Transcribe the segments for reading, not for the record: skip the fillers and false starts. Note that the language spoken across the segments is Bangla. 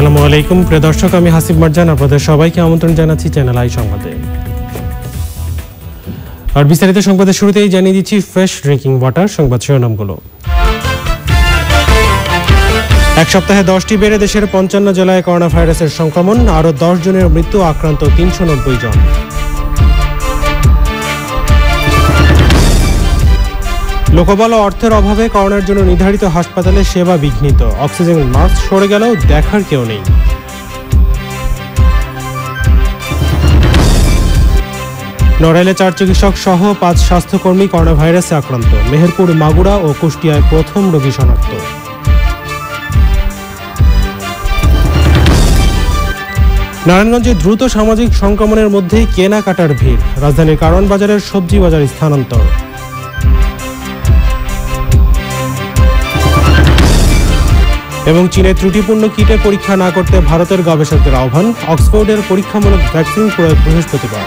আসসালামু আলাইকুম প্রিয় দর্শক, আমি হাসিব মারজান আপনাদের সবাইকে আমন্ত্রণ জানাচ্ছি চ্যানেল আই সংবাদে। আর বিস্তারিত সংবাদের শুরুতেই জানিয়ে দিচ্ছি ফ্রেশ ড্রিঙ্কিং ওয়াটার সংবাদ শিরোনামগুলো। এক সপ্তাহে 10টি বেড়ে দেশের 55 জেলায় করোনা ভাইরাসের সংক্রমণ, আরও 10 জনের মৃত্যু, আক্রান্ত 390 জন। লোকবল ও অর্থের অভাবে করোনার জন্য নির্ধারিত হাসপাতালে সেবা বিঘ্নিত, অক্সিজেন মাস্ক সরে গেলেও দেখার কেউ নেই। নড়াইলে 4 চিকিৎসক সহ 5 স্বাস্থ্যকর্মী করোনা ভাইরাসে আক্রান্ত, মেহেরপুর, মাগুরা ও কুষ্টিয়ায় প্রথম রোগী শনাক্ত। নারায়ণগঞ্জে দ্রুত সামাজিক সংক্রমণের মধ্যেই কেনাকাটার ভিড়, রাজধানীর কারওয়ান বাজারের সবজি বাজার স্থানান্তর। এবং চীনের ত্রুটিপূর্ণ কিটে পরীক্ষা না করতে ভারতের গবেষকদের আহ্বান, অক্সফোর্ডের পরীক্ষামূলক ভ্যাকসিন প্রয়োগ বৃহস্পতিবার।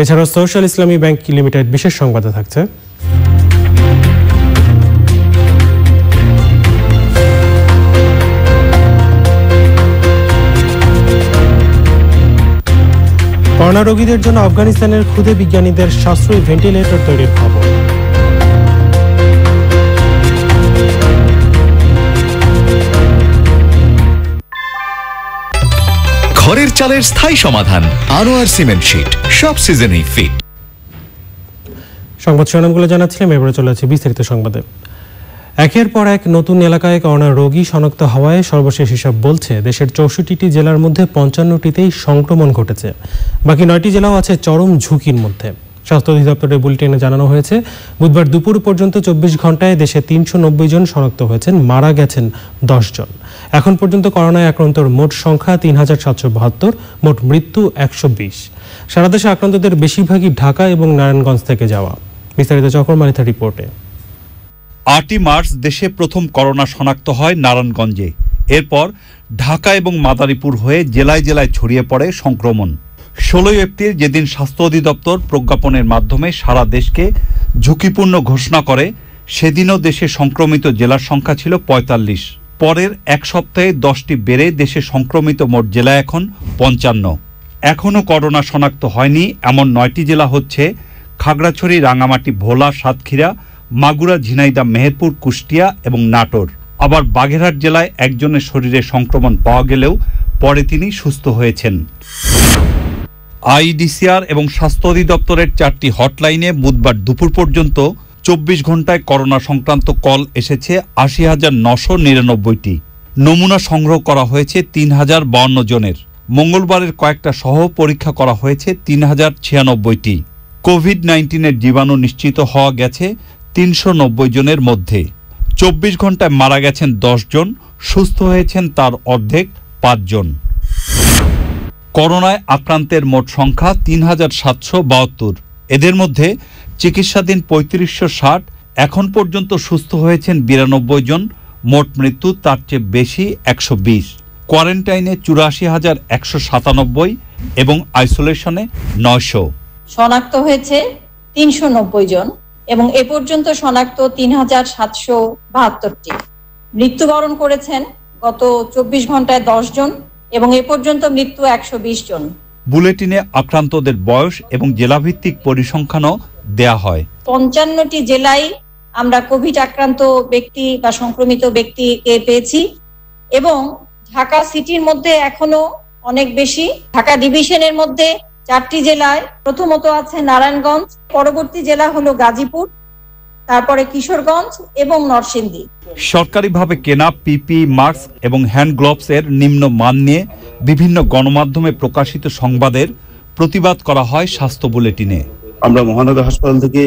এছাড়াও সোশ্যাল ইসলামী ব্যাংক লিমিটেড বিশেষ সংবাদে থাকছে করোনা রোগীদের জন্য আফগানিস্তানের ক্ষুদে বিজ্ঞানীদের সাশ্রয়ী ভেন্টিলেটর তৈরির খবর। ঘরের চালের স্থায়ী সমাধান আনোয়ার সিমেন্ট শীট, সব সিজনেই ফিট। সংবাদ শিরোনামগুলো জানাচ্ছিলাম, এবারে চলে যাচ্ছে বিস্তারিত সংবাদে। একের পর এক নতুন এলাকায় করোনা রোগী শনাক্ত হওয়ায় সর্বশেষ হিসাব বলছে দেশের 64টি জেলার মধ্যে 55টিতেই সংক্রমণ ঘটেছে, বাকি 9টি জেলাও আছে চরম ঝুঁকির মধ্যে। স্বাস্থ্য অধিদপ্তরের বুলেটিনে জানানো হয়েছে বুধবার দুপুর পর্যন্ত 24 ঘন্টায় দেশে 390 জন শনাক্ত হয়েছেন, মারা গেছেন 10 জন। এখন পর্যন্ত করোনায় আক্রান্তর মোট সংখ্যা 3772, মোট মৃত্যু 120। সারা দেশে আক্রান্তদের বেশিরভাগই ঢাকা এবং নারায়ণগঞ্জ থেকে যাওয়া। বিস্তারিত চকর মালিথার রিপোর্টে। 8ই মার্চ দেশে প্রথম করোনা শনাক্ত হয় নারায়ণগঞ্জে, এরপর ঢাকা এবং মাদারীপুর হয়ে জেলায় জেলায় ছড়িয়ে পড়ে সংক্রমণ। 16 এপ্রিল যেদিন স্বাস্থ্য অধিদপ্তর প্রজ্ঞাপনের মাধ্যমে সারা দেশকে ঝুঁকিপূর্ণ ঘোষণা করে, সেদিনও দেশে সংক্রমিত জেলার সংখ্যা ছিল 45। পরের এক সপ্তাহে 10টি বেড়ে দেশে সংক্রমিত মোট জেলা এখন 55। এখনও করোনা শনাক্ত হয়নি এমন 9টি জেলা হচ্ছে খাগড়াছড়ি, রাঙামাটি, ভোলা, সাতক্ষীরা, মাগুরা, ঝিনাইদহ, মেহেরপুর, কুষ্টিয়া এবং নাটোর। আবার বাগেরহাট জেলায় একজনের শরীরে সংক্রমণ পাওয়া গেলেও পরে তিনি সুস্থ হয়েছেন। আইডিসিআর এবং স্বাস্থ্য অধিদপ্তরের 4টি হটলাইনে বুধবার দুপুর পর্যন্ত 24 ঘন্টায় করোনা সংক্রান্ত কল এসেছে 80,999টি। নমুনা সংগ্রহ করা হয়েছে 3052 জনের। মঙ্গলবারের কয়েকটা সহ পরীক্ষা করা হয়েছে 3096টি। কোভিড-19-এর জীবাণু নিশ্চিত হওয়া গেছে 390 জনের মধ্যে। 24 ঘন্টায় মারা গেছেন 10 জন, সুস্থ হয়েছেন তার অর্ধেক 5 জন। করোনায় আক্রান্তের মোট সংখ্যা 3772। এদের মধ্যে চিকিৎসাধীন 3560, এখন পর্যন্ত সুস্থ হয়েছেন 92 জন, মোট মৃত্যু তার চেয়ে বেশি 120। কোয়ারেন্টাইনে 84,197 এবং আইসোলেশনে 900। শনাক্ত হয়েছে 390 জন এবং এ পর্যন্ত শনাক্ত 3772টি। মৃত্যুবরণ করেছেন গত 24 ঘন্টায় 10 জন এবং এ পর্যন্ত মৃত্যু 120 জন। বুলেটিনে আক্রান্তদের বয়স এবং জেলাভিত্তিক পরিসংখ্যানও দেয়া হয়। 55টি জেলায় আমরা কোভিড আক্রান্ত ব্যক্তি বা সংক্রমিত ব্যক্তিকে পেয়েছি এবং ঢাকা সিটির মধ্যে এখনো অনেক বেশি। ঢাকা ডিভিশনের মধ্যে 4টি জেলায় প্রথমত আছে নারায়ণগঞ্জ, পরবর্তী জেলা হলো গাজীপুর, তারপরে কিশোরগঞ্জ এবং নরসিংদী। সরকারিভাবে কেনা পিপি, মাস্ক এবং হ্যান্ড গ্লোভস এর নিম্ন মান নিয়ে বিভিন্ন গণমাধ্যমে প্রকাশিত সংবাদের প্রতিবাদ করা হয় স্বাস্থ্য বুলেটিনে। আমরা মহানগর হাসপাতাল থেকে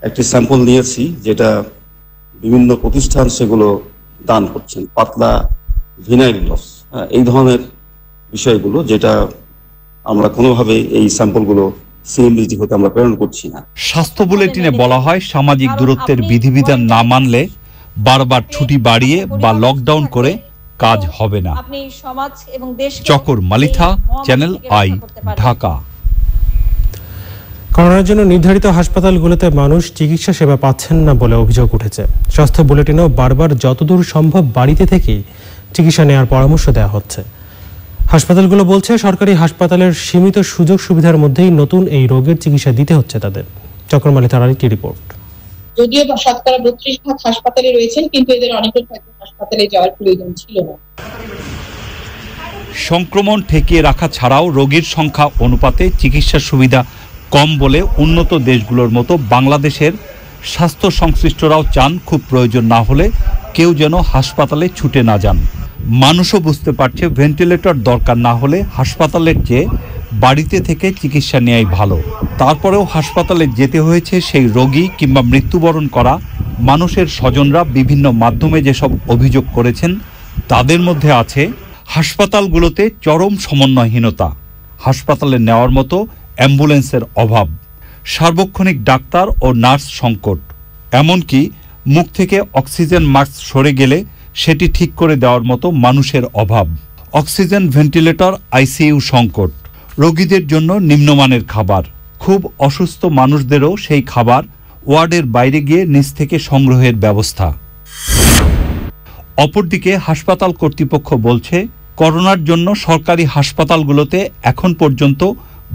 একটি স্যাম্পল নিয়েছি, যেটা বিভিন্ন প্রতিষ্ঠান সেগুলো দান করছেন, পাতলা ভিনাইল গ্লোভস, এই ধরনের বিষয়গুলো, যেটা আমরা কোনোভাবে এই স্যাম্পলগুলো সিএমবিজি হতে আমরা প্রেরণ করছি না। স্বাস্থ্য বুলেটিনে বলা হয় সামাজিক দূরত্বের বিধিবিধান না মানলে বারবার ছুটি বাড়িয়ে বা লকডাউন করে কাজ হবে না। চকর মালিথা, চ্যানেল আই, ঢাকা। করোনার জন্য নির্ধারিত হাসপাতালগুলোতে মানুষ চিকিৎসা সেবা পাচ্ছেন না বলে অভিযোগ উঠেছে। স্বাস্থ্য বুলেটিনেও বারবার যতদূর সম্ভব বাড়িতে থেকেই চিকিৎসা নেওয়ার পরামর্শ দেওয়া হচ্ছে। হাসপাতালগুলো বলছে সরকারি হাসপাতালের সীমিত সুযোগ সুবিধার মধ্যেই নতুন এই রোগের চিকিৎসা দিতে হচ্ছে তাদের। চক্রমালী তার আরেকটি রিপোর্ট। যদিও শতকরা 32% হাসপাতালে রয়েছেন, কিন্তু এদের অনেকের হয়তো হাসপাতালে যাওয়ার প্রয়োজন ছিল না। সংক্রমণ ঠেকিয়ে রাখা ছাড়াও রোগীর সংখ্যা অনুপাতে চিকিৎসা সুবিধা কম বলে উন্নত দেশগুলোর মতো বাংলাদেশের স্বাস্থ্য সংশ্লিষ্টরাও চান খুব প্রয়োজন না হলে কেউ যেন হাসপাতালে ছুটে না যান। মানুষও বুঝতে পারছে ভেন্টিলেটর দরকার না হলে হাসপাতালের চেয়ে বাড়িতে থেকে চিকিৎসা নেওয়াই ভালো। তারপরেও হাসপাতালে যেতে হয়েছে সেই রোগী কিংবা মৃত্যুবরণ করা মানুষের স্বজনরা বিভিন্ন মাধ্যমে যেসব অভিযোগ করেছেন তাদের মধ্যে আছে হাসপাতালগুলোতে চরম সমন্বয়হীনতা, হাসপাতালে নেওয়ার মতো অ্যাম্বুলেন্সের অভাব, সার্বক্ষণিক ডাক্তার ও নার্স সংকট, এমনকি মুখ থেকে অক্সিজেন মাস্ক সরে গেলে সেটি ঠিক করে দেওয়ার মতো মানুষের অভাব, অক্সিজেন ভেন্টিলেটর, আইসিইউ সংকট, রোগীদের জন্য নিম্নমানের খাবার, খুব অসুস্থ মানুষদেরও সেই খাবার ওয়ার্ডের বাইরে গিয়ে নিচ থেকে সংগ্রহের ব্যবস্থা। অপরদিকে হাসপাতাল কর্তৃপক্ষ বলছে করোনার জন্য সরকারি হাসপাতালগুলোতে এখন পর্যন্ত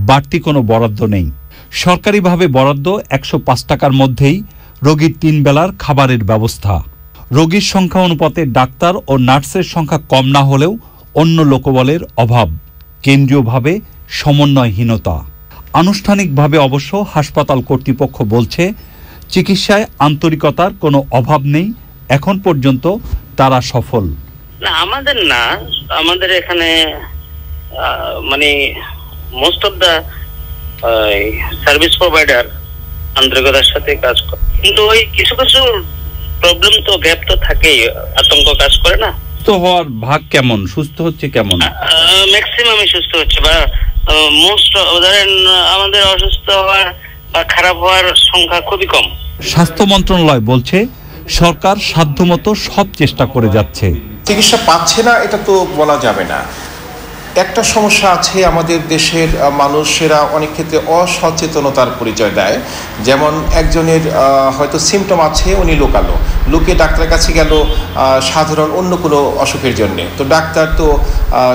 বাড়তি কোনো বরাদ্দ নেই। সরকারিভাবে বরাদ্দ 105 টাকার মধ্যেই রোগীর 3 বেলার খাবারের ব্যবস্থা। রোগীর সংখ্যা অনুপাতে ডাক্তার ও নার্সের সংখ্যা কম না হলেও অন্য লোকবলের অভাব, কেন্দ্রীয়ভাবে সমন্বয়হীনতা। আনুষ্ঠানিকভাবে অবশ্য হাসপাতাল কর্তৃপক্ষ বলছে চিকিৎসায় আন্তরিকতার কোনো অভাব নেই, এখন পর্যন্ত তারা সফল। না, আমাদের এখানে মানে most of the service provider আন্তরিকতার সাথে কাজ করে, কিন্তু ওই কিছু কিছু প্রবলেম তো গ্যাপ তো থাকেই, আতঙ্ক কাজ করে না। তো হওয়ার ভাগ কেমন, সুস্থ হচ্ছে কেমন? ম্যাক্সিমামই সুস্থ হচ্ছে, বা মোস্ট ধরেন আমাদের অসুস্থ হওয়ার বা খারাপ হওয়ার সংখ্যা খুবই কম। স্বাস্থ্য মন্ত্রণালয় বলছে সরকার সাধ্যমতো সব চেষ্টা করে যাচ্ছে। চিকিৎসা পাচ্ছে না এটা তো বলা যাবে না। একটা সমস্যা আছে, আমাদের দেশের মানুষেরা অনেক ক্ষেত্রে অসচেতনতার পরিচয় দেয়। যেমন একজনের হয়তো সিমটম আছে, উনি লুকিয়ে ডাক্তারের কাছে গেল সাধারণ অন্য কোনো অসুখের জন্যে, তো ডাক্তার তো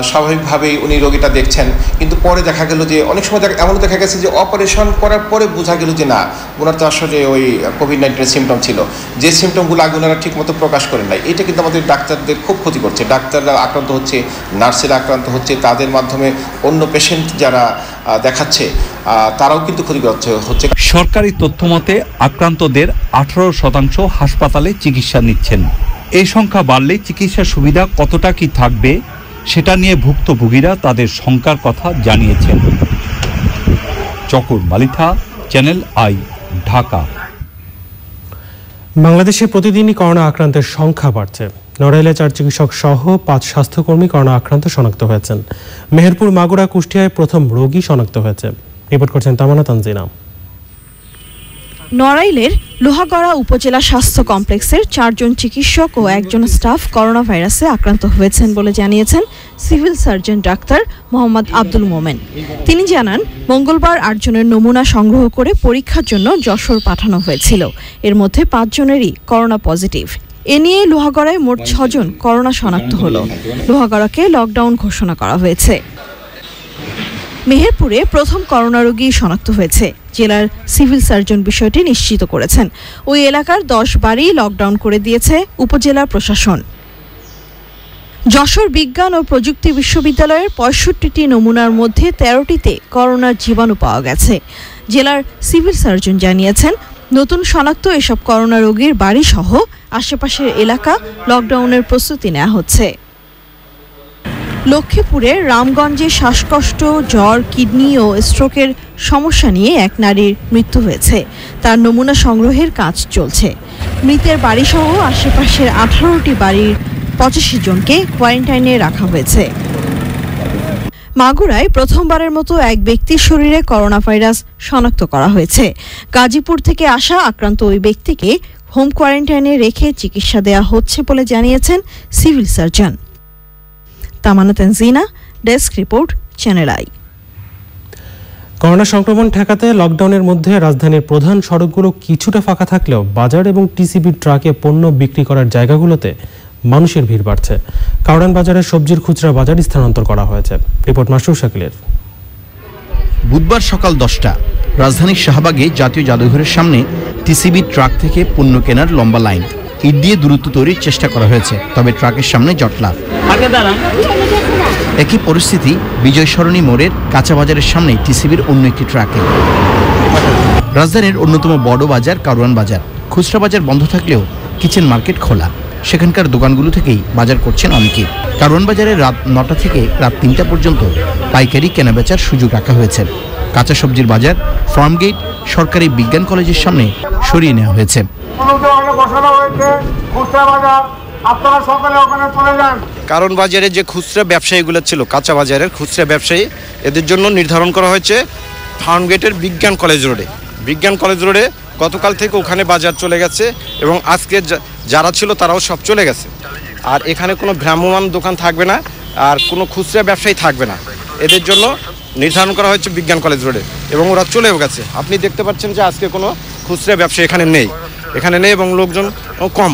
স্বাভাবিকভাবেই উনি রোগীটা দেখছেন, কিন্তু পরে দেখা গেল যে অনেক সময় এমন দেখা গেছে যে অপারেশন করার পরে বোঝা গেল যে না, ওনার তো আসলে ওই কোভিড-19 সিমটম ছিল, যে সিমটমগুলো আগে ওনারা ঠিকমতো প্রকাশ করেন নাই। এটা কিন্তু আমাদের ডাক্তারদের খুব ক্ষতি করছে। ডাক্তাররা আক্রান্ত হচ্ছে, নার্সেরা আক্রান্ত হচ্ছে, তাদের মাধ্যমে অন্য পেশেন্ট যারা দেখাচ্ছে তারাও কিন্তু ক্ষতিগ্রস্ত হচ্ছে। সরকারি তথ্য মতে আক্রান্তদের 18% হাসপাতালে চিকিৎসা নিচ্ছেন। এই সংখ্যা বাড়লে চিকিৎসা সুবিধা কতটা কি থাকবে সেটা নিয়ে ভুক্তভোগীরা তাদের শঙ্কার কথা জানিয়েছেন। চকর মালিথা, চ্যানেল আই, ঢাকা। বাংলাদেশে প্রতিদিনই করোনা আক্রান্তের সংখ্যা বাড়ছে। নড়াইলে 4 চিকিৎসক সহ 5 স্বাস্থ্যকর্মী করোনা আক্রান্ত শনাক্ত হয়েছেন। মেহেরপুর, মাগুরা, কুষ্টিয়ায় প্রথম রোগী শনাক্ত হয়েছে। রিপোর্ট করছেন তামান্না তানজিনা। নড়াইলের লোহাগড়া উপজেলা স্বাস্থ্য কমপ্লেক্সের 4 জন চিকিৎসক ও 1 জন স্টাফ করোনা ভাইরাসে আক্রান্ত হয়েছেন বলে জানিয়েছেন civil surgeon doctor Mohammad Abdul Momen. তিনি জানান, মঙ্গলবার 8 জনের নমুনা সংগ্রহ করে পরীক্ষার জন্য যশোর পাঠানো হয়েছিল। এর মধ্যে 5 জনেরই করোনা পজিটিভ। এ নিয়ে লোহাগড়ায় মোট 6 জন করোনা শনাক্ত হলো। লোহাগড়াকে লকডাউন ঘোষণা করা হয়েছে। মেহেরপুরে প্রথম করোনা রোগী শনাক্ত হয়েছে। জেলার সিভিল সার্জন বিষয়টি নিশ্চিত করেছেন। ওই এলাকার 10 বাড়ি লকডাউন করে দিয়েছে উপজেলা প্রশাসন। যশোর বিজ্ঞান ও প্রযুক্তি বিশ্ববিদ্যালয়ের 65টি নমুনার মধ্যে 13টিতে করোনার জীবাণু পাওয়া গেছে। জেলার সিভিল সার্জন জানিয়েছেন, নতুন শনাক্ত এসব করোনা রোগীর বাড়ি সহ আশেপাশের এলাকা লকডাউনের প্রস্তুতি নেওয়া হচ্ছে। লক্ষ্মীপুরের রামগঞ্জে শ্বাসকষ্ট, জ্বর, কিডনি ও স্ট্রোকের সমস্যা নিয়ে এক নারীর মৃত্যু হয়েছে। তার নমুনা সংগ্রহের কাজ চলছে। মৃতের বাড়িসহ আশেপাশের 18টি বাড়ির 85 জনকে কোয়ারেন্টাইনে রাখা হয়েছে। মাগুরায় প্রথমবারের মতো এক ব্যক্তির শরীরে করোনা ভাইরাস শনাক্ত করা হয়েছে। গাজীপুর থেকে আসা আক্রান্ত ওই ব্যক্তিকে হোম কোয়ারেন্টাইনে রেখে চিকিৎসা দেওয়া হচ্ছে বলে জানিয়েছেন civil surgeon. Tamanna Tanzina, desk report, channel I. Corona সংক্রমণ ঠেকাতে লকডাউনের মধ্যে রাজধানীর প্রধান সড়কগুলো কিছুটা ফাঁকা থাকলেও বাজার এবং টিসিবি ট্রাকে পণ্য বিক্রি করার জায়গাগুলোতে মানুষের ভিড় বাড়ছে। কারওয়ান বাজারে সবজির খুচরা বাজার স্থানান্তর করা হয়েছে। রিপোর্ট মাসরুর শাকিলের। বুধবার সকাল 10টা রাজধানীর শাহবাগে জাতীয় জাদুঘরের সামনে টিসিবি ট্রাক থেকে পণ্য কেনার লম্বা লাইন। ইট দিয়ে দূরত্ব তৈরির চেষ্টা করা হয়েছে, তবে ট্রাকের সামনে জটলা। একই পরিস্থিতি বিজয় সরণী মোড়ের কাঁচা বাজারের সামনে টিসিবির অন্য একটি ট্রাকে। রাজধানীর অন্যতম বড় বাজার কারওয়ান বাজার। খুচরা বাজার বন্ধ থাকলেও কিচেন মার্কেট খোলা। সেখানকার দোকানগুলো থেকেই বাজার করছেন অনেকে। কারওয়ান বাজারে রাত 9টা থেকে রাত 3টা পর্যন্ত পাইকারি কেনাবেচার সুযোগ রাখা হয়েছে। কাঁচা সবজির বাজার ফার্মগেট সরকারি বিজ্ঞান কলেজের সামনে সরিয়ে নেওয়া হয়েছে। কারণ বাজারে যে খুচরা ব্যবসায়ীগুলো ছিল, কাঁচা বাজারের খুচরা ব্যবসায়ী, এদের জন্য নির্ধারণ করা হয়েছে ফার্মগেটের বিজ্ঞান কলেজ রোডে। বিজ্ঞান কলেজ রোডে গতকাল থেকে ওখানে বাজার চলে গেছে এবং আজকে যারা ছিল তারাও সব চলে গেছে। আর এখানে কোনো ভ্রাম্যমাণ দোকান থাকবে না, আর কোনো খুচরা ব্যবসায়ী থাকবে না। এদের জন্য নির্ধারণ করা হয়েছে বিজ্ঞান কলেজ রোডে এবং ওরা চলেও গেছে। আপনি দেখতে পাচ্ছেন যে আজকে কোনো খুচরা ব্যবসায়ী এখানে নেই এবং লোকজন কম।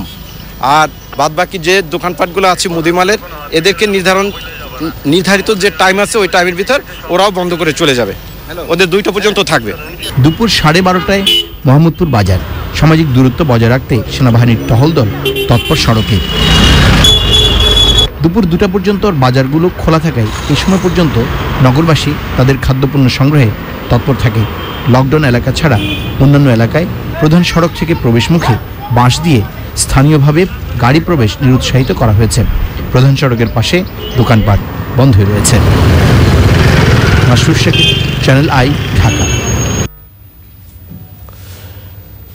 আর বাদবাকি যে দোকানপাটগুলো আছে মুদিমালের, এদেরকে নির্ধারিত যে টাইম আছে ওই টাইমের ভিতর ওরাও বন্ধ করে চলে যাবে। ওদের 2টা পর্যন্ত থাকবে। দুপুর 12:30টায় মোহাম্মদপুর বাজার। সামাজিক দূরত্ব বজায় রাখতে সেনাবাহিনীর টহল দল তৎপর সড়কে। দুপুর 2টা পর্যন্ত বাজারগুলো খোলা থাকায় এই সময় পর্যন্ত নগরবাসী তাদের খাদ্যপণ্য সংগ্রহে তৎপর থাকে। লকডাউন এলাকা ছাড়া অন্যান্য এলাকায় প্রধান সড়ক থেকে প্রবেশমুখে বাঁশ দিয়ে স্থানীয়ভাবে গাড়ি প্রবেশ নিরুৎসাহিত করা হয়েছে। প্রধান সড়কের পাশে দোকানপাট বন্ধ হয়ে রয়েছে। Masrur Shakil, channel I, Dhaka.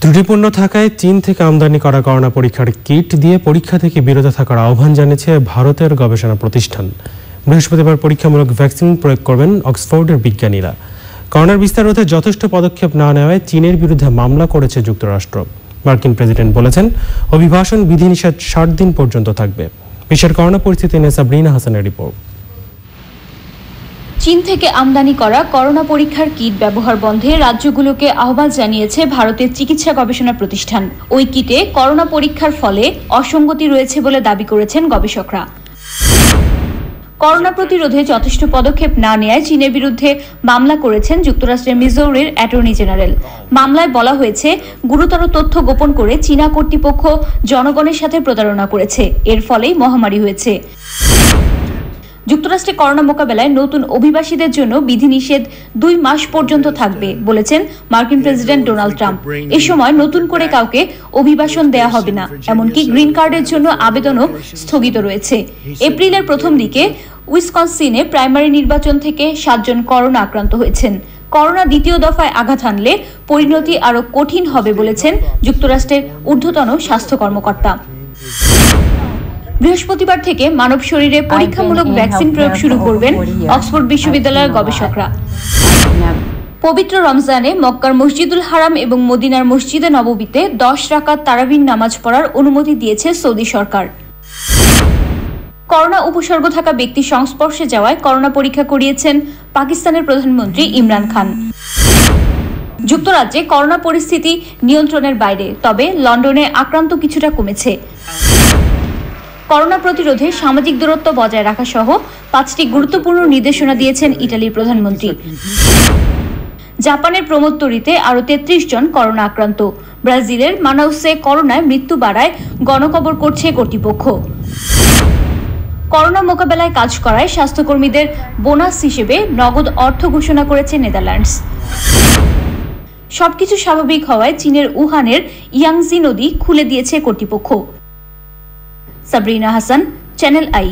ত্রুটিপূর্ণ থাকায় চীন থেকে আমদানি করা করোনা পরীক্ষার কিট দিয়ে পরীক্ষা থেকে বিরত থাকার আহ্বান জানিয়েছে ভারতের গবেষণা প্রতিষ্ঠান। বৃহস্পতিবার পরীক্ষামূলক ভ্যাকসিন প্রয়োগ করবেন অক্সফোর্ডের বিজ্ঞানীরা। করোনার বিস্তার রোধে যথেষ্ট পদক্ষেপ না নেওয়ায় চীনের বিরুদ্ধে মামলা করেছে যুক্তরাষ্ট্র। মার্কিন প্রেসিডেন্ট বলেছেন অভিবাসন বিধিনিষেধ 60 দিন পর্যন্ত থাকবে। বিশ্বের করোনা পরিস্থিতি নিয়ে সাবরিনা হাসানের রিপোর্ট। চীন থেকে আমদানি করা করোনা পরীক্ষার কিট ব্যবহার বন্ধে রাজ্যগুলোকে আহ্বান জানিয়েছে ভারতের চিকিৎসা গবেষণা প্রতিষ্ঠান। ওই কিটে করোনা পরীক্ষার ফলে অসঙ্গতি রয়েছে বলে দাবি করেছেন গবেষকরা। করোনা প্রতিরোধে যথেষ্ট পদক্ষেপ না নেওয়ায় চীনের বিরুদ্ধে মামলা করেছেন যুক্তরাষ্ট্রের মিজৌরির অ্যাটর্নি জেনারেল। মামলায় বলা হয়েছে গুরুতর তথ্য গোপন করে চীনা কর্তৃপক্ষ জনগণের সাথে প্রতারণা করেছে, এর ফলেই মহামারী হয়েছে। যুক্তরাষ্ট্রে করোনা মোকাবেলায় নতুন অভিবাসীদের জন্য বিধিনিষেধ 2 মাস পর্যন্ত থাকবে বলেছেন মার্কিন প্রেসিডেন্ট ডোনাল্ড ট্রাম্প। এ সময় নতুন করে কাউকে অভিবাসন দেয়া হবে না, এমনকি গ্রিন কার্ডের জন্য আবেদনও স্থগিত রয়েছে। এপ্রিলের প্রথম দিকে উইসকনসিনে প্রাইমারি নির্বাচন থেকে 7 জন করোনা আক্রান্ত হয়েছেন। করোনা দ্বিতীয় দফায় আঘাত হানলে পরিণতি আরো কঠিন হবে বলেছেন যুক্তরাষ্ট্রের ঊর্ধ্বতন স্বাস্থ্য কর্মকর্তা। বৃহস্পতিবার থেকে মানব শরীরে পরীক্ষামূলক ভ্যাকসিন প্রয়োগ শুরু করবেন অক্সফোর্ড বিশ্ববিদ্যালয়ের গবেষকরা। পবিত্র রমজানে মক্কার মসজিদুল হারাম এবং মদিনার মসজিদে নববীতে 10 রাকাত তারাবির নামাজ পড়ার অনুমতি দিয়েছে সৌদি সরকার। করোনা উপসর্গ থাকা ব্যক্তির সংস্পর্শে যাওয়ায় করোনা পরীক্ষা করিয়েছেন পাকিস্তানের প্রধানমন্ত্রী ইমরান খান। যুক্তরাজ্যে করোনা পরিস্থিতি নিয়ন্ত্রণের বাইরে, তবে লন্ডনে আক্রান্ত কিছুটা কমেছে। করোনা প্রতিরোধে সামাজিক দূরত্ব বজায় রাখা সহ 5টি গুরুত্বপূর্ণ নির্দেশনা দিয়েছেন ইটালির প্রধানমন্ত্রী। জাপানের প্রমোত্তরিতে আরো 33 জন করোনা আক্রান্ত। ব্রাজিলের মানাউসে করোনায় মৃত্যু বাড়ায় গণকবর করছে কর্তৃপক্ষ। করোনা মোকাবেলায় কাজ করায় স্বাস্থ্যকর্মীদের বোনাস হিসেবে নগদ অর্থ ঘোষণা করেছে নেদারল্যান্ডস। সবকিছু স্বাভাবিক হওয়ায় চীনের উহানের ইয়াংজি নদী খুলে দিয়েছে কর্তৃপক্ষ। Sabrina Hasan, channel I.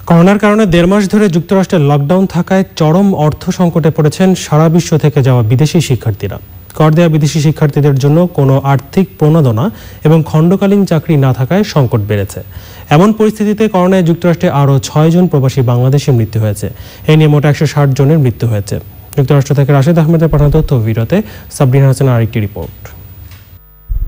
করোনার কারণে 1.5 মাস ধরে যুক্তরাষ্ট্রের লকডাউন থাকায় চরম অর্থ সংকটে পড়েছেন সারা বিশ্ব থেকে যাওয়া বিদেশি শিক্ষার্থীরা। কর দেয়া বিদেশি শিক্ষার্থীদের জন্য কোনো আর্থিক প্রণোদনা এবং খণ্ডকালীন চাকরি না থাকায় সংকট বেড়েছে। এমন পরিস্থিতিতে করোনায় যুক্তরাষ্ট্রে আরও 6 জন প্রবাসী বাংলাদেশে মৃত্যু হয়েছে। এ নিয়ে মোট 160 জনের মৃত্যু হয়েছে। যুক্তরাষ্ট্র থেকে রাশেদ আহমেদের পাঠানো তথ্য ভিডিওতে সাবরিনা হাসানের আরেকটি রিপোর্ট।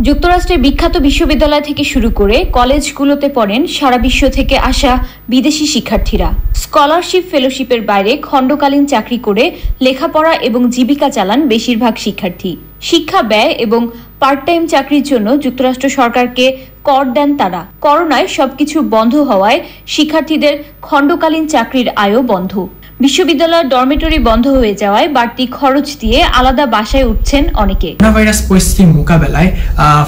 যুক্তরাষ্ট্রের বিখ্যাত বিশ্ববিদ্যালয় থেকে শুরু করে কলেজগুলোতে পড়েন সারা বিশ্ব থেকে আসা বিদেশি শিক্ষার্থীরা। স্কলারশিপ ফেলোশিপের বাইরে খণ্ডকালীন চাকরি করে লেখাপড়া এবং জীবিকা চালান বেশিরভাগ শিক্ষার্থী। শিক্ষা ব্যয় এবং পার্ট টাইম চাকরির জন্য যুক্তরাষ্ট্র সরকারকে কর দেন তারা। করোনায় সবকিছু বন্ধ হওয়ায় শিক্ষার্থীদের খণ্ডকালীন চাকরির আয়ও বন্ধ। বিশ্ববিদ্যালয়ের ডরমিটরি বন্ধ হয়ে যাওয়ায় বাড়তি খরচ দিয়ে আলাদা বাসায় উঠছেন অনেকে। করোনা ভাইরাস পরিস্থিতি মোকাবেলায়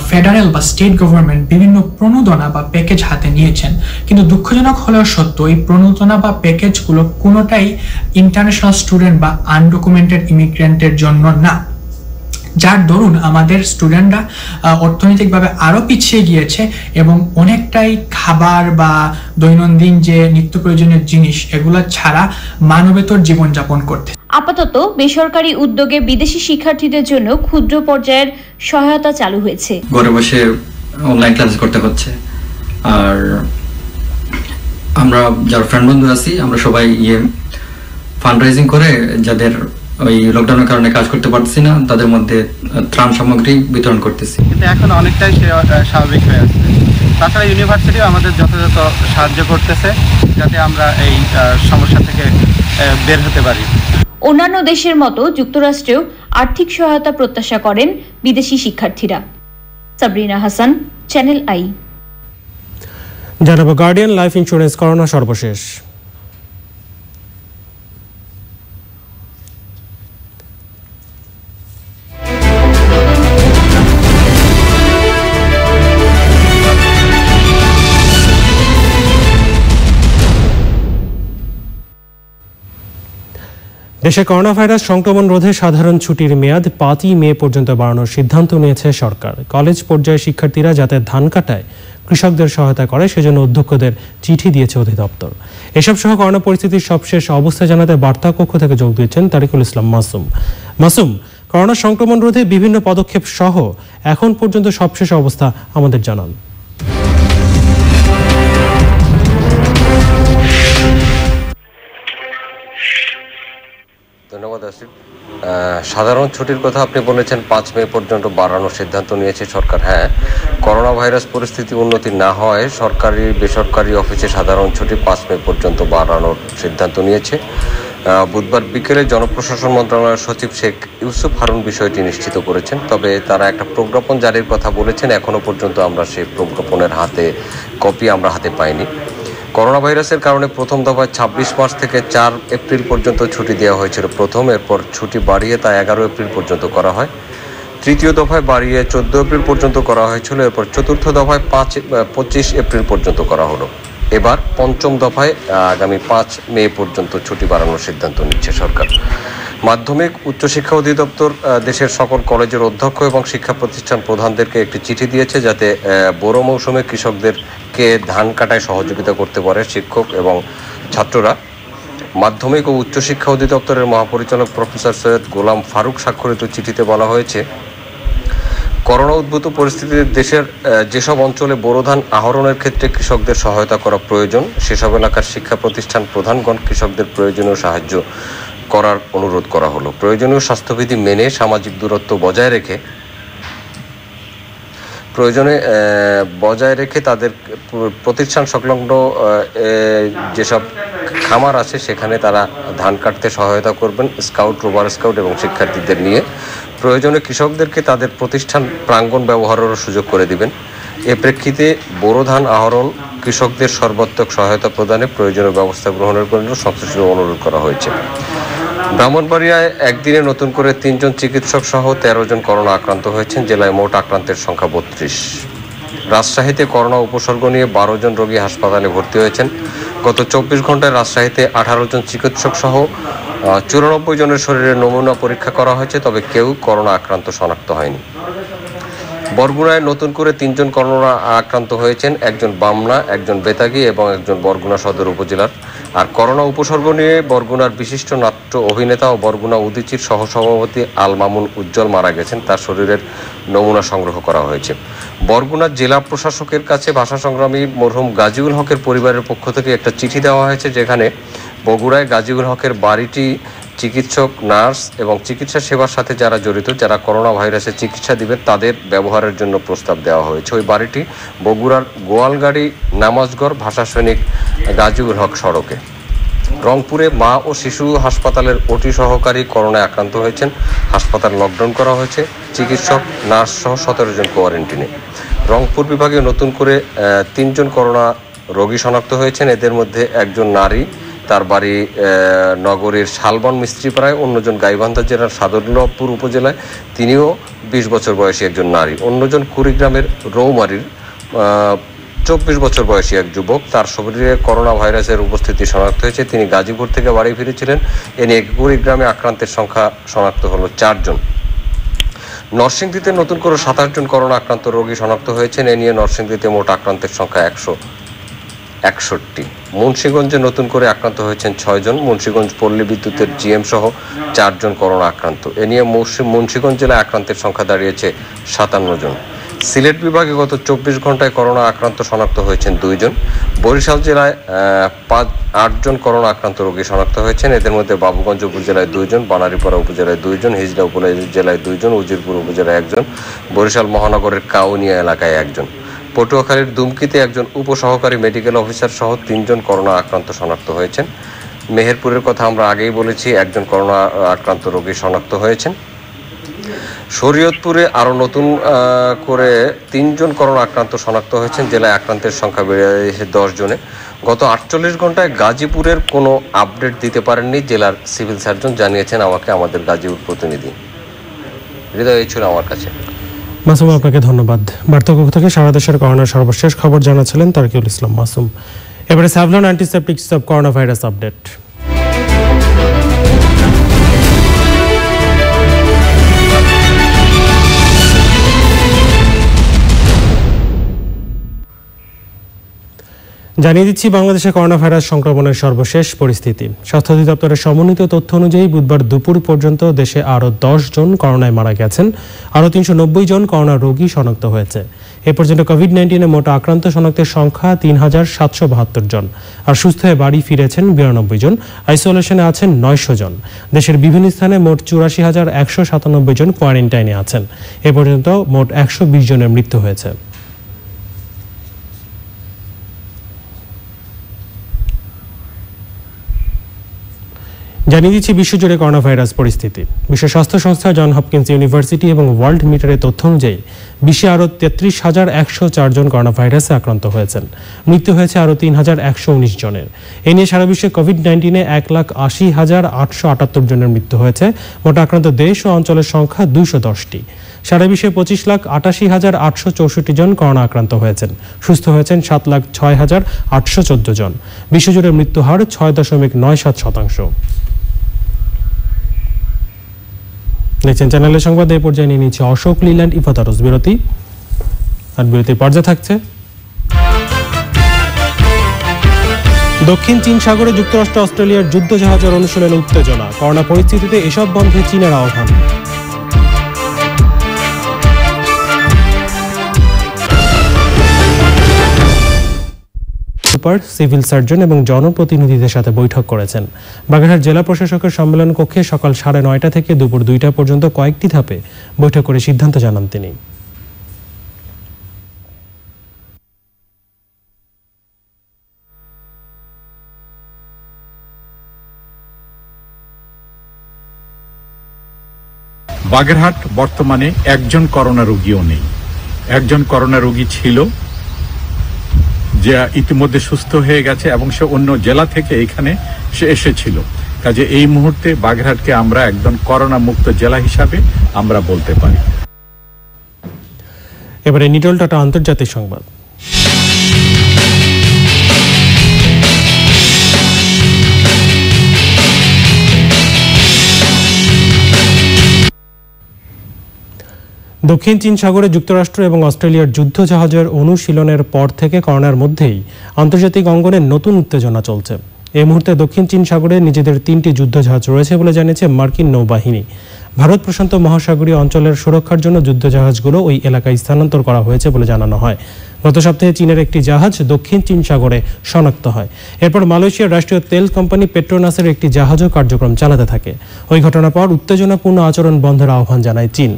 ফেডারেল বা স্টেট গভর্নমেন্ট বিভিন্ন প্রণোদনা বা প্যাকেজ হাতে নিয়েছেন, কিন্তু দুঃখজনক হলেও সত্য এই প্রণোদনা বা প্যাকেজগুলো কোনোটাই ইন্টারন্যাশনাল স্টুডেন্ট বা আনডকুমেন্টেড ইমিগ্রেন্টের জন্য না, যার দরুন আমাদের স্টুডেন্টরা অর্থনৈতিকভাবে আরো পিছিয়ে গিয়েছে এবং অনেকটাই খাবার বা দৈনন্দিন যে নিত্য প্রয়োজনীয় জিনিস এগুলো ছাড়া মানবেতর জীবনযাপন করতে। আপাতত বেসরকারি উদ্যোগে বিদেশি শিক্ষার্থীদের জন্য ক্ষুদ্র পর্যায়ের সহায়তা চালু হয়েছে। ঘরে বসে অনলাইন ক্লাস করতে হচ্ছে, আর আমরা যারা ফ্রেন্ড বন্ধু আছি আমরা সবাই ফান্ড রাইজিং করে যাদের ওই লকডাউনের কারণে কাজ করতে পারছি না তাদের মধ্যে ত্রাণ সামগ্রী বিতরণ করতেছি। কিন্তু এখন অনেকটাই স্বাভাবিক হয়ে আসছে। তাছাড়া ইউনিভার্সিটিও আমাদের যথাযথ সাহায্য করতেছে যাতে আমরা এই সমস্যা থেকে বের হতে পারি। অন্যান্য দেশের মতো যুক্তরাষ্ট্রেও আর্থিক সহায়তা প্রত্যাশা করেন বিদেশি শিক্ষার্থীরা। Sabrina Hasan, channel I. জানাবো গার্ডিয়ান লাইফ ইন্স্যুরেন্স করোনা সর্বশেষ। দেশে করোনা ভাইরাস সংক্রমণ রোধে সাধারণ ছুটির মেয়াদ 5ই মে পর্যন্ত বাড়ানোর সিদ্ধান্ত নিয়েছে সরকার। কলেজ পর্যায়ে শিক্ষার্থীরা যাতে ধান কাটায় কৃষকদের সহায়তা করে সেজন্য অধ্যক্ষদের চিঠি দিয়েছে অধিদপ্তর। এসব সহ করোনা পরিস্থিতির সবশেষ অবস্থা জানাতে বার্তা কক্ষ থেকে যোগ দিয়েছেন তারিকুল ইসলাম মাসুম। করোনা সংক্রমণ রোধে বিভিন্ন পদক্ষেপ সহ এখন পর্যন্ত সবশেষ অবস্থা আমাদের জানান। ধন্যবাদ আসিফ। সাধারণ ছুটির কথা আপনি বলেছেন 5 মে পর্যন্ত বাড়ানোর সিদ্ধান্ত নিয়েছে সরকার। হ্যাঁ, করোনা ভাইরাস পরিস্থিতি উন্নতি না হয় সরকারি বেসরকারি অফিসে সাধারণ ছুটি 5 মে পর্যন্ত বাড়ানোর সিদ্ধান্ত নিয়েছে। বুধবার বিকেলে জনপ্রশাসন মন্ত্রণালয়ের সচিব শেখ ইউসুফ হারুন বিষয়টি নিশ্চিত করেছেন। তবে তারা একটা প্রজ্ঞাপন জারির কথা বলেছেন। এখনো পর্যন্ত আমরা সেই প্রজ্ঞাপনের কপি আমরা হাতে পাইনি। করোনা ভাইরাসের কারণে প্রথম দফায় 26 মার্চ থেকে 4 এপ্রিল পর্যন্ত ছুটি দেওয়া হয়েছিল এরপর ছুটি বাড়িয়ে তা 11 এপ্রিল পর্যন্ত করা হয়। তৃতীয় দফায় বাড়িয়ে 14 এপ্রিল পর্যন্ত করা হয়েছিল, এরপর চতুর্থ দফায় 25 এপ্রিল পর্যন্ত করা হলো। এবার পঞ্চম দফায় আগামী 5 মে পর্যন্ত ছুটি বাড়ানোর সিদ্ধান্ত নিচ্ছে সরকার। মাধ্যমিক উচ্চশিক্ষা অধিদপ্তর দেশের সকল কলেজের অধ্যক্ষ এবং শিক্ষা প্রতিষ্ঠান প্রধানদেরকে একটি চিঠি দিয়েছে যাতে বোরো মৌসুমে কৃষকদেরকে ধান কাটায় সহযোগিতা করতে পারে শিক্ষক এবং ছাত্ররা। মাধ্যমিক ও উচ্চশিক্ষা অধিদপ্তরের মহাপরিচালক প্রফেসর সৈয়দ গোলাম ফারুক স্বাক্ষরিত চিঠিতে বলা হয়েছে, করোনা উদ্ভূত পরিস্থিতিতে দেশের যেসব অঞ্চলে বোরো ধান আহরণের ক্ষেত্রে কৃষকদের সহায়তা করা প্রয়োজন সেসব এলাকার শিক্ষা প্রতিষ্ঠান প্রধানগণ কৃষকদের প্রয়োজনীয় সাহায্য করার অনুরোধ করা হলো। প্রয়োজনীয় স্বাস্থ্যবিধি মেনে সামাজিক দূরত্ব বজায় রেখে তাদের প্রতিষ্ঠান সংলগ্ন যেসব খামার আছে সেখানে তারা ধান কাটতে সহায়তা করবেন স্কাউট, রোভার স্কাউট এবং শিক্ষার্থীদের নিয়ে। প্রয়োজনে কৃষকদেরকে তাদের প্রতিষ্ঠান প্রাঙ্গণ ব্যবহারেরও সুযোগ করে দিবেন। এ প্রেক্ষিতে বোরো ধান আহরণ কৃষকদের সর্বাত্মক সহায়তা প্রদানে প্রয়োজনীয় ব্যবস্থা গ্রহণের জন্য সংশ্লিষ্টদের অনুরোধ করা হয়েছে। ব্রাহ্মণবাড়িয়ায় একদিনে নতুন করে 3 জন চিকিৎসক সহ 13 জন করোনা আক্রান্ত হয়েছেন। জেলায় মোট আক্রান্তের সংখ্যা 32। রাজশাহীতে করোনা উপসর্গ নিয়ে 12 জন রোগী হাসপাতালে ভর্তি হয়েছেন। গত 24 ঘন্টায় রাজশাহীতে 18 জন চিকিৎসক সহ 94 জনের শরীরে নমুনা পরীক্ষা করা হয়েছে, তবে কেউ করোনা আক্রান্ত শনাক্ত হয়নি। বরগুনায় নতুন করে 3 জন করোনা আক্রান্ত হয়েছেন, একজন বামনা, একজন বেতাগী এবং একজন বরগুনা সদর উপজেলার। আর করোনা উপসর্গ নিয়ে বরগুনার বিশিষ্ট নাট্য অভিনেতা ও বরগুনা উদীচীর সহসভাপতি আল মামুন উজ্জ্বল মারা গেছেন, তার শরীরের নমুনা সংগ্রহ করা হয়েছে। বরগুনার জেলা প্রশাসকের কাছে ভাষা সংগ্রামী মরহুম গাজীউল হকের পরিবারের পক্ষ থেকে একটা চিঠি দেওয়া হয়েছে, যেখানে বগুড়ায় গাজীউল হকের বাড়িটি চিকিৎসক, নার্স এবং চিকিৎসা সেবার সাথে যারা জড়িত, যারা করোনা ভাইরাসের চিকিৎসা দিবেন তাদের ব্যবহারের জন্য প্রস্তাব দেওয়া হয়েছে। ওই বাড়িটি বগুড়ার গোয়ালগাড়ি নামাজগড় ভাষা সৈনিক গাজীউল হক সড়কে। রংপুরে মা ও শিশু হাসপাতালের ওটি সহকারী করোনায় আক্রান্ত হয়েছেন। হাসপাতাল লকডাউন করা হয়েছে। চিকিৎসক, নার্স সহ 17 জন কোয়ারেন্টিনে। রংপুর বিভাগে নতুন করে 3 জন করোনা রোগী শনাক্ত হয়েছেন। এদের মধ্যে একজন নারী, তার বাড়ি নগরীর শালবন মিস্ত্রিপাড়ায়। অন্যজন গাইবান্ধা জেলার সাদুল্লাহপুর উপজেলায়, তিনিও 20 বছর বয়সী একজন নারী। অন্যজন কুড়িগ্রামের রৌমারীর 24 বছর বয়সী এক যুবক। তার শরীরে করোনা ভাইরাসের উপস্থিতি শনাক্ত হয়েছে। তিনি গাজীপুর থেকে বাড়ি ফিরেছিলেন। এ নিয়ে কুড়িগ্রামে আক্রান্তের সংখ্যা শনাক্ত হলো 4 জন। নরসিংদীতে নতুন করে 27 জন করোনা আক্রান্ত রোগী শনাক্ত হয়েছেন। এ নিয়ে নরসিংদীতে মোট আক্রান্তের সংখ্যা 161। মুন্সিগঞ্জে নতুন করে আক্রান্ত হয়েছেন 6 জন। মুন্সিগঞ্জ পল্লী বিদ্যুতের জিএম সহ 4 জন করোনা আক্রান্ত। এ নিয়ে মুন্সিগঞ্জ জেলায় আক্রান্তের সংখ্যা দাঁড়িয়েছে 57 জন। সিলেট বিভাগে গত 24 ঘন্টায় করোনা আক্রান্ত শনাক্ত হয়েছেন 2 জন। বরিশাল জেলায় 8 জন করোনা আক্রান্ত রোগী শনাক্ত হয়েছেন। এদের মধ্যে বাবুগঞ্জ উপজেলায় 2 জন, বানারীপাড়া উপজেলায় 2 জন, হিজলা উপজেলায় 2 জন, উজিরপুর উপজেলায় 1 জন, বরিশাল মহানগরের কাউনিয়া এলাকায় 1 জন। পটুয়াখালীর দুমকিতে একজন উপসহকারী মেডিকেল অফিসার সহ 3 জন করোনা আক্রান্ত শনাক্ত হয়েছেন। মেহেরপুরের কথা আমরা আগেই বলেছি, 1 জন করোনা আক্রান্ত রোগী শনাক্ত হয়েছেন। শরীয়তপুরে আরও নতুন করে 3 জন করোনা আক্রান্ত শনাক্ত হয়েছেন। জেলায় আক্রান্তের সংখ্যা বেড়ে গেছে 10 জনে। গত 48 ঘন্টায় গাজীপুরের কোনো আপডেট দিতে পারেননি জেলার সিভিল সার্জন, জানিয়েছেন আমাকে আমাদের গাজীপুর প্রতিনিধি। হৃদয়, এই ছিল আমার কাছে। মাসুম, আপনাকে ধন্যবাদ। বার্তাকক্ষ থেকে সারা দেশের করোনার সর্বশেষ খবর জানাচ্ছিলেন তারকিউল ইসলাম মাসুম। এবারে Savlon antiseptic stop corona virus update. জানিয়ে দিচ্ছি বাংলাদেশে করোনা ভাইরাস সংক্রমণের সর্বশেষ পরিস্থিতি। স্বাস্থ্য অধিদপ্তরের সমন্বিত তথ্য অনুযায়ী বুধবার দুপুর পর্যন্ত দেশে আরও 10 জন করোনায় মারা গেছেন। আরও 390 জন করোনা রোগী শনাক্ত হয়েছে। এ পর্যন্ত কোভিড-19 মোট আক্রান্ত শনাক্তের সংখ্যা 3772 জন। আর সুস্থ হয়ে বাড়ি ফিরেছেন 92 জন। আইসোলেশনে আছেন 900 জন। দেশের বিভিন্ন স্থানে মোট 84,197 জন কোয়ারেন্টাইনে আছেন। এ পর্যন্ত মোট 120 জনের মৃত্যু হয়েছে। জানিয়ে দিচ্ছি বিশ্বজুড়ে করোনা ভাইরাস পরিস্থিতি। বিশ্ব স্বাস্থ্য সংস্থা, জন হপকিন্স ইউনিভার্সিটি এবং ওয়ার্ল্ড মিটারের তথ্য অনুযায়ী বিশ্বে আরও 33,104 জন করোনা ভাইরাসে আক্রান্ত হয়েছেন। মৃত্যু হয়েছে আরও 3,119 জনের। এ নিয়ে সারা বিশ্বে কোভিড-19 1,80,878 জনের মৃত্যু হয়েছে। মোট আক্রান্ত দেশ ও অঞ্চলের সংখ্যা 210টি। সারা বিশ্বে 25,88,864 জন করোনা আক্রান্ত হয়েছেন। সুস্থ হয়েছেন 7,06,814 জন। বিশ্বজুড়ে মৃত্যু হার 6.97%। দেখছেন চ্যানেলের সংবাদ। এই পর্যায়ে নিয়ে নিচ্ছে অশোক লিল্যান্ড ইফাতারস বিরতি। আর বিরতির পর্যায়ে থাকছে দক্ষিণ চীন সাগরে যুক্তরাষ্ট্র অস্ট্রেলিয়ার যুদ্ধ জাহাজের অনুশীলনে উত্তেজনা। করোনা পরিস্থিতিতে এসব বন্ধে চীনের আহ্বান। সিভিল সার্জন এবং জনপ্রতিনিধিদের সাথে বৈঠক করেছেন। বাগেরহাট জেলা প্রশাসকের সম্মেলন কক্ষে সকাল 9:30 থেকে দুপুর 2টা পর্যন্ত কয়েকটি ধাপে বৈঠক করে সিদ্ধান্ত জানান তিনি। বাগেরহাট বর্তমানে একজন করোনা রোগীও নেই। একজন করোনা রোগী ছিল, যে ইতিমধ্যে সুস্থ হয়ে গেছে এবং সে অন্য জেলা থেকে এখানে সে এসেছিল। কাজে এই মুহূর্তে বাগেরহাটকে আমরা একদম করোনা মুক্ত জেলা হিসাবে আমরা বলতে পারি। এবারে নিটল টাটা আন্তর্জাতিক সংবাদ। দক্ষিণ চীন সাগরে যুক্তরাষ্ট্র এবং অস্ট্রেলিয়ার যুদ্ধ জাহাজের অনুশীলনের পর থেকে করোনার মধ্যেই আন্তর্জাতিক অঙ্গনে নতুন উত্তেজনা চলছে। এই মুহূর্তে দক্ষিণ চীন সাগরে নিজেদের 3টি যুদ্ধ জাহাজ রয়েছে বলে জানিয়েছে মার্কিন নৌবাহিনী। ভারত প্রশান্ত মহাসাগরীয় অঞ্চলের সুরক্ষার জন্য যুদ্ধ জাহাজগুলো ওই এলাকায় স্থানান্তর করা হয়েছে বলে জানানো হয়। গত সপ্তাহে চীনের একটি জাহাজ দক্ষিণ চীন সাগরে শনাক্ত হয়। এরপর মালয়েশিয়ার রাষ্ট্রীয় তেল কোম্পানি পেট্রোনাসের একটি জাহাজও কার্যক্রম চালাতে থাকে। ওই ঘটনার পর উত্তেজনাপূর্ণ আচরণ বন্ধের আহ্বান জানায় চীন।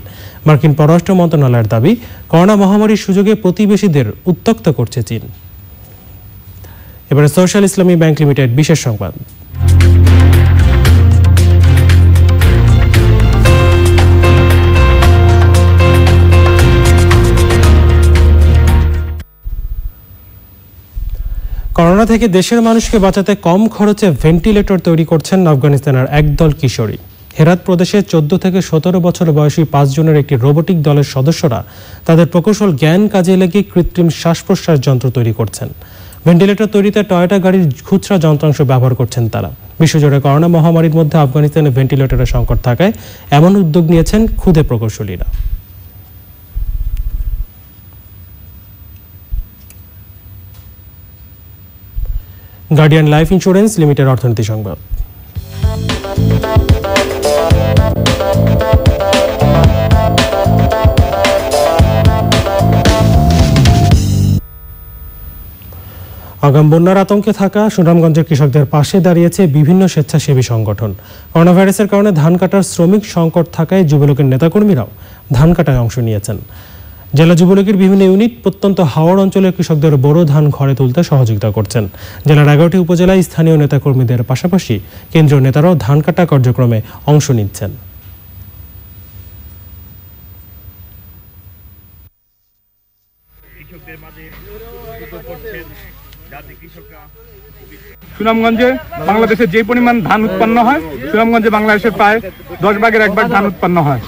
মার্কিন পররাষ্ট্র মন্ত্রণালয়ের দাবি, করোনা মহামারীর সুযোগে প্রতিবেশীদের উত্ত্যক্ত করছে চীন। এবারে সোশ্যাল ইসলামী ব্যাংক লিমিটেড বিশেষ সংবাদ। করোনা থেকে দেশের মানুষকে বাঁচাতে কম খরচে ভেন্টিলেটর তৈরি করছেন আফগানিস্তানের একদল কিশোরী। হেরাত প্রদেশে 14 থেকে 17 বছর বয়সী 5 জনের একটি রোবোটিক দলের সদস্যরা তাদের প্রকৌশল জ্ঞান কাজে লাগিয়ে কৃত্রিম শ্বাস প্রশ্বাস যন্ত্র তৈরি করছেন। ভেন্টিলেটর তৈরিতে টয়োটা গাড়ির খুচরা যন্ত্রাংশ ব্যবহার করছেন তারা। বিশ্বজুড়ে করোনা মহামারীর মধ্যে আফগানিস্তানে ভেন্টিলেটরের সংকট থাকায় এমন উদ্যোগ নিয়েছেন ক্ষুদে প্রকৌশলীরা। গার্ডিয়ান লাইফ ইন্স্যুরেন্স লিমিটেড অর্থনীতি সংবাদ। আগাম বন্যার আতঙ্কে থাকা সুনামগঞ্জের কৃষকদের পাশে দাঁড়িয়েছে বিভিন্ন স্বেচ্ছাসেবী সংগঠন। করোনা ভাইরাসের কারণে ধান কাটার শ্রমিক সংকট থাকায় যুবলীগের নেতাকর্মীরাও ধান কাটায় অংশ নিয়েছেন। জেলা যুবলীগের বিভিন্ন ইউনিট প্রত্যন্ত হাওড় অঞ্চলের কৃষকদের বোরো ধান ঘরে তুলতে সহযোগিতা করছেন। জেলার 11টি উপজেলায় স্থানীয় নেতাকর্মীদের পাশাপাশি কেন্দ্রীয় নেতারাও ধান কাটা কার্যক্রমে অংশ নিচ্ছেন। সুনামগঞ্জে বাংলাদেশের যে পরিমাণ ধান উৎপন্ন হয়, সুনামগঞ্জে বাংলাদেশের প্রায় 10 ভাগের 1 ভাগ ধান উৎপন্ন হয়।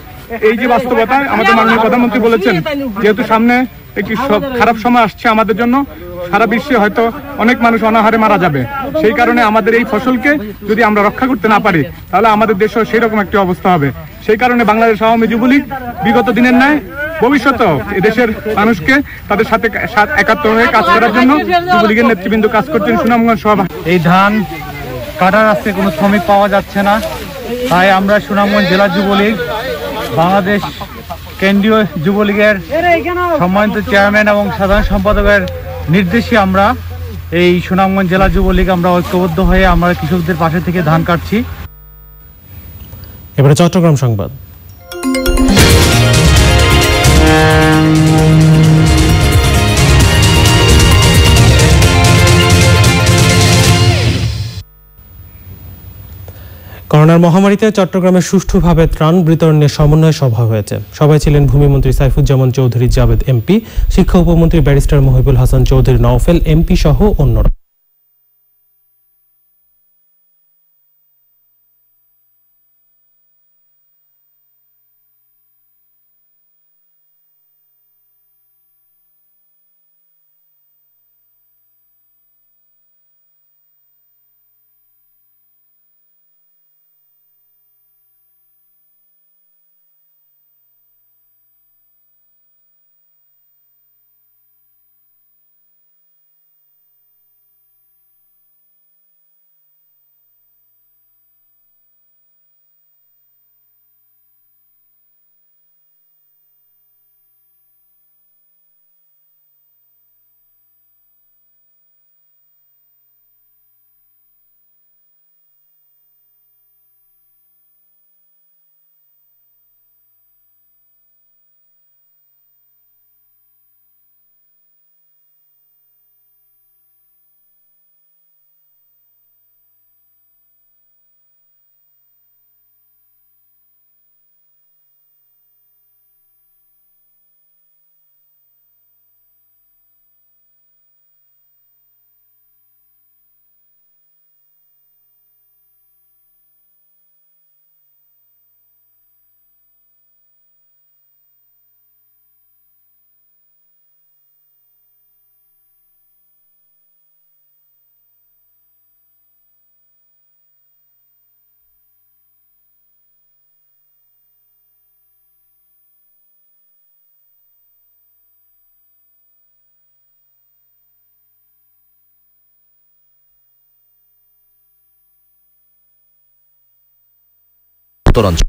এই যে বাস্তবতা, আমাদের মাননীয় প্রধানমন্ত্রী বলেছেন, যেহেতু সামনে একটি খারাপ সময় আসছে আমাদের জন্য, সারা বিশ্বে হয়তো অনেক মানুষ অনাহারে মারা যাবে। সেই কারণে আমাদের এই ফসলকে যদি আমরা রক্ষা করতে না পারি, তাহলে আমাদের দেশেও সেই রকম একটি অবস্থা হবে। সেই কারণে বাংলাদেশ আওয়ামী যুবলীগ বিগত দিনের ন্যায় ভবিষ্যতেও এদেশের মানুষকে তাদের সাথে একাত্ম হয়ে কাজ করার জন্য যুবলীগের নেতৃবৃন্দ কাজ করছেন সুনামগঞ্জ সভা। এই ধান কাটার রাস্তে কোনো শ্রমিক পাওয়া যাচ্ছে না, তাই আমরা সুনামগঞ্জ জেলা যুবলীগ, বাংলাদেশ কেন্দ্রীয় যুবলীগের সম্মানিত চেয়ারম্যান এবং সাধারণ সম্পাদকের নির্দেশে আমরা এই সুনামগঞ্জ জেলা যুবলীগ আমরা ঐক্যবদ্ধ হয়ে আমরা কৃষকদের পাশে থেকে ধান কাটছি। এবারে চট্টগ্রাম সংবাদ। করোনার মহামারীতে চট্টগ্রামে সুষ্ঠুভাবে ত্রাণ বিতরণের সমন্বয় সভা হয়েছে। সভায় ছিলেন ভূমিমন্ত্রী সাইফুজ্জামান চৌধুরী জাবেদ এমপি, শিক্ষা উপমন্ত্রী ব্যারিস্টার মহিবুল হাসান চৌধুরী নওফেল এমপি সহ অন্যরা। উত্তরাঞ্চল।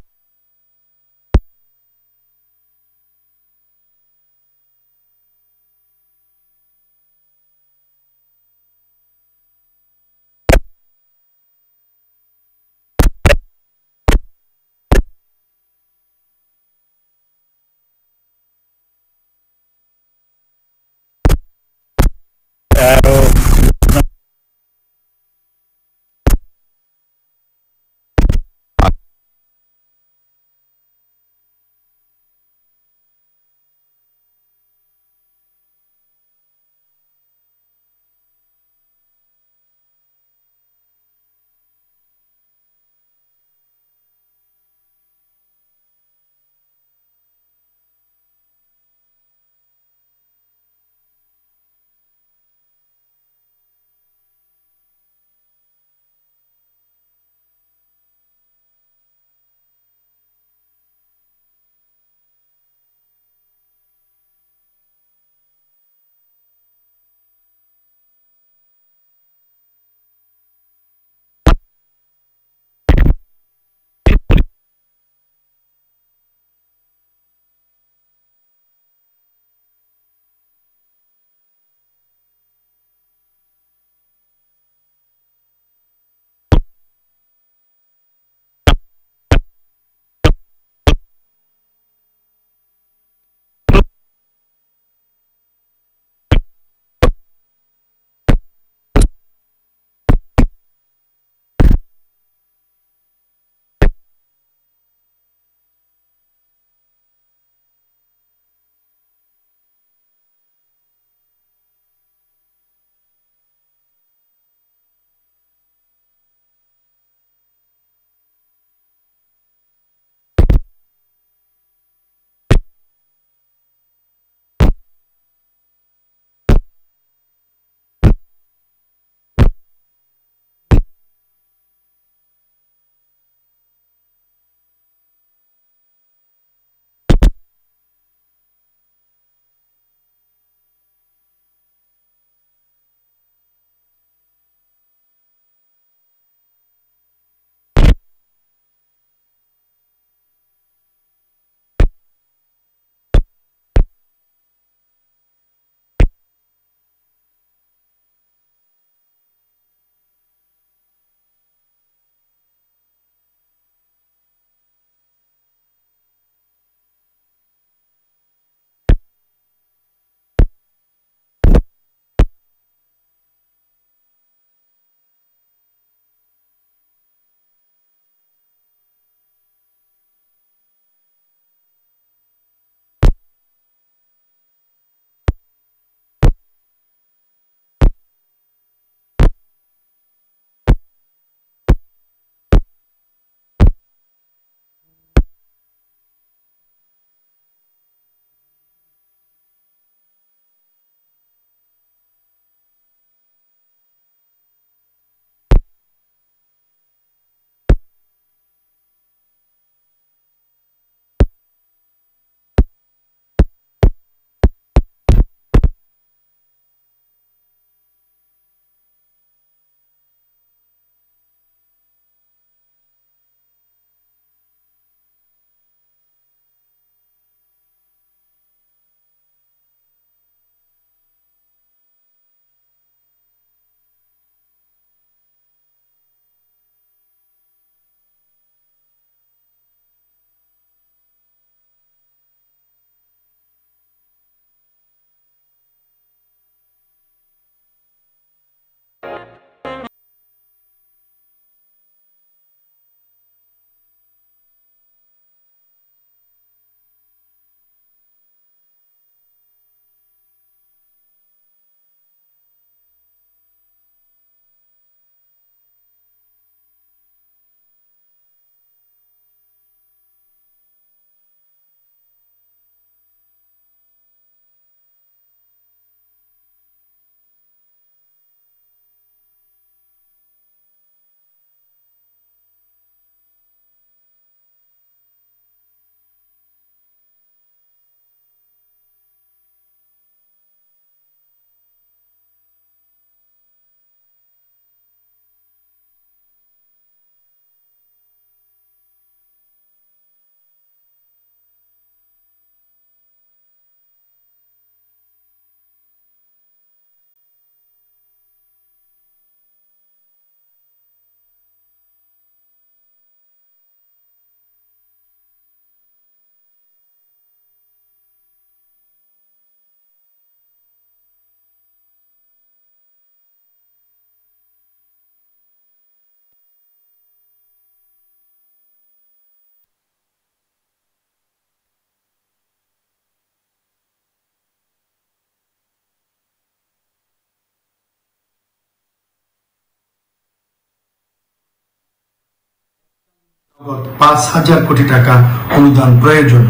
5,000 কোটি টাকা অনুদান প্রয়োজন।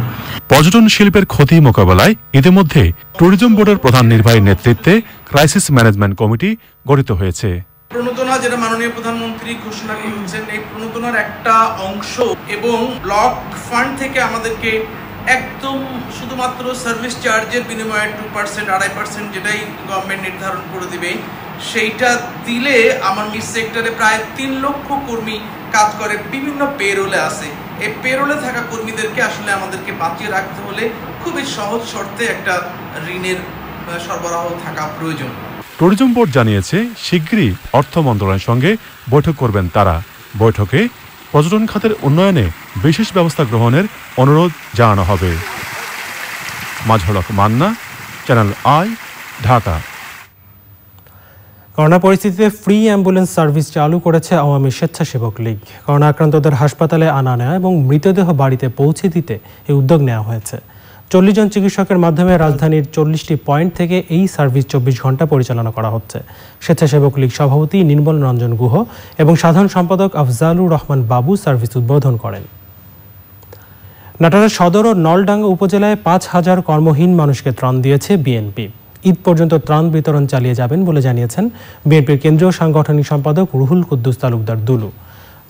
পর্যটন শিল্পের ক্ষতি মোকাবেলায় ইতিমধ্যে ট্যুরিজম বোর্ডের প্রধান নির্বাহী নেতৃত্বে ক্রাইসিস ম্যানেজমেন্ট কমিটি গঠিত হয়েছে। প্রণোদনা যেটা মাননীয় প্রধানমন্ত্রী ঘোষণা করেছেন, এই প্রণোদনার একটা অংশ এবং ব্লক ফান্ড থেকে আমাদেরকে একদম শুধুমাত্র সার্ভিস চার্জের বিনিময়ে 2%, 2.5% যেটাই গভর্নমেন্ট নির্ধারণ করে দিবে, সেইটা দিলে আমার মিড সেক্টরে প্রায় 3 লক্ষ কর্মী কাজ করে, বিভিন্ন পেরোলে আছে। এই পেরোলে থাকা কর্মীদেরকে আসলে আমাদেরকে বাঁচিয়ে রাখতে হলে খুবই সহজ শর্তে একটা ঋণের সরবরাহ থাকা প্রয়োজন। ট্যুরিজম বোর্ড জানিয়েছে শিগগিরই অর্থ মন্ত্রণালয়ের সঙ্গে বৈঠক করবেন তারা। বৈঠকে পর্যটন খাতের উন্নয়নে বিশেষ ব্যবস্থা গ্রহণের অনুরোধ জানানো হবে। Mazharul Haque Manna, channel I, Dhaka. Corona পরিস্থিতিতে ফ্রি অ্যাম্বুলেন্স সার্ভিস চালু করেছে আওয়ামী স্বেচ্ছাসেবক লীগ। করোনা আক্রান্তদের হাসপাতালে আনা নেওয়া এবং মৃতদেহ বাড়িতে পৌঁছে দিতে এই উদ্যোগ নেওয়া হয়েছে। 40 জন চিকিৎসকের মাধ্যমে রাজধানীর 40টি পয়েন্ট থেকে এই সার্ভিস 24 ঘন্টা পরিচালনা করা হচ্ছে। স্বেচ্ছাসেবক লীগ সভাপতি নির্মল রঞ্জন গুহ এবং সাধারণ সম্পাদক আফজালুর রহমান বাবু সার্ভিস উদ্বোধন করেন। নাটোরের সদর ও নলডাঙ্গা উপজেলায় 5,000 কর্মহীন মানুষকে ত্রাণ দিয়েছে বিএনপি। ঈদ পর্যন্ত ত্রাণ বিতরণ চালিয়ে যাবেন বলে জানিয়েছেন বিএনপির কেন্দ্রীয় সাংগঠনিক সম্পাদক রুহুল কুদ্দুস তালুকদার দুলু।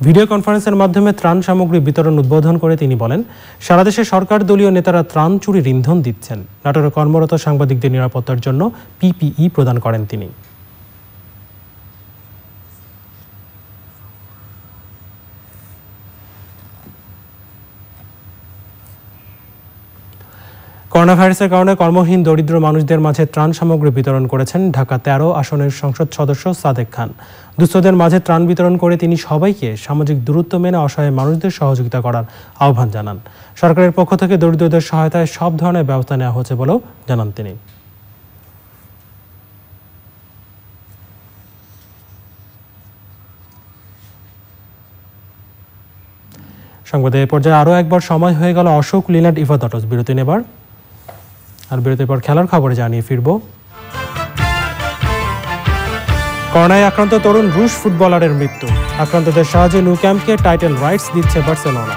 ভিডিও কনফারেন্সের মাধ্যমে ত্রাণ সামগ্রী বিতরণ উদ্বোধন করে তিনি বলেন, সারা দেশে সরকার দলীয় নেতারা ত্রাণ চুরির ইন্ধন দিচ্ছেন। নাটোরে কর্মরত সাংবাদিকদের নিরাপত্তার জন্য পিপিই প্রদান করেন তিনি। করোনা ভাইরাসের কারণে কর্মহীন দরিদ্র মানুষদের মাঝে ত্রাণ সামগ্রী বিতরণ করেছেন ঢাকা 13 আসনের সংসদ সদস্য সাদেক খান। দুস্থদের মাঝে ত্রাণ বিতরণ করে তিনি সবাইকে সামাজিক দূরত্ব মেনে অসহায় মানুষদের সহযোগিতা করার আহ্বান জানান। সরকারের পক্ষ থেকে দরিদ্রদের সহায়তায় সব ধরনের ব্যবস্থা নেওয়া হচ্ছে বলেও জানান তিনি। সংবাদে এই পর্যায়ে আরও একবার সময় হয়ে গেল অশোক লিল্যান্ড ইভাদটস বিরতি নেবার। আর বিরতির পর খেলার খবরে জানিয়ে ফিরব। করোনায় আক্রান্ত তরুণ রুশ ফুটবলারের মৃত্যু। আক্রান্তদের সাহায্যে ন্যু ক্যাম্পকে টাইটেল রাইটস দিচ্ছে বার্সেলোনা।